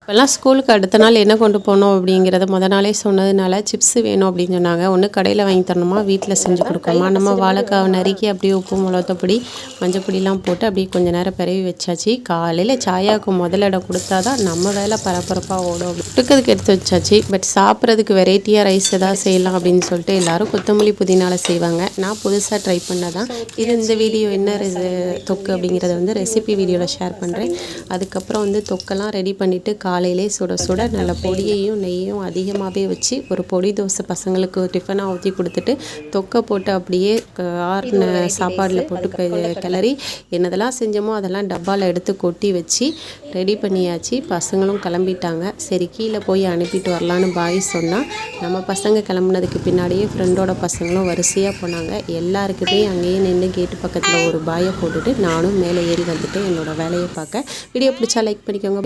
இப்போல்லாம் ஸ்கூலுக்கு அடுத்த நாள் என்ன கொண்டு போகணும் அப்படிங்கிறத நாளே சொன்னதுனால சிப்ஸு வேணும் அப்படின்னு சொன்னாங்க. ஒன்று கடையில் வாங்கி தரணுமா, வீட்டில் செஞ்சு கொடுக்கணுமா. நம்ம வாழைக்காவை நறுக்கி அப்படியே உப்பு மிளகாத்தூள் மஞ்சப்பொடிலாம் போட்டு அப்படியே கொஞ்சம் நேரம் பிறவி வச்சாச்சு. காலையில் சாயாவுக்கு முதலிடம் கொடுத்தா தான் நம்ம வேலை பரபரப்பாக ஓடும். கொடுக்கறதுக்கு எடுத்து வச்சாச்சு. பட் சாப்பிட்றதுக்கு வெரைட்டியாக ரைஸ் எதாவது செய்யலாம் அப்படின்னு சொல்லிட்டு எல்லோரும் கொத்தமல்லி புதினால செய்வாங்க. நான் புதுசாக ட்ரை பண்ணதான் இந்த வீடியோ என்ன தொக்கு அப்படிங்கிறத ரெசிபி வீடியோவில் ஷேர் பண்ணுறேன். அதுக்கப்புறம் தொக்கெல்லாம் ரெடி பண்ணிவிட்டு காலையிலே சுட சுட நல்ல பொடியையும் நெய்யும் அதிகமாகவே வச்சு ஒரு பொடி தோசை பசங்களுக்கு டிஃபனாக ஊற்றி கொடுத்துட்டு தொக்கை போட்டு அப்படியே ஆறுன சாப்பாடில் போட்டு கிளறி என்னதெல்லாம் செஞ்சோமோ அதெல்லாம் டப்பாவில் எடுத்து கொட்டி வச்சு ரெடி பண்ணியாச்சு. பசங்களும் கிளம்பிட்டாங்க. சரி கீழே போய் அனுப்பிட்டு வரலான்னு பாய் சொன்னால் நம்ம பசங்க கிளம்புனதுக்கு பின்னாடியே ஃப்ரெண்டோட பசங்களும் வரிசையாக போனாங்க. எல்லாருக்குமே அங்கேயே நின்று கேட்டு பக்கத்தில் ஒரு பாயை போட்டுட்டு நானும் மேலே ஏறி வந்துட்டு என்னோடய வேலையை பார்க்க. வீடியோ பிடிச்சா லைக் பண்ணிக்கோங்க.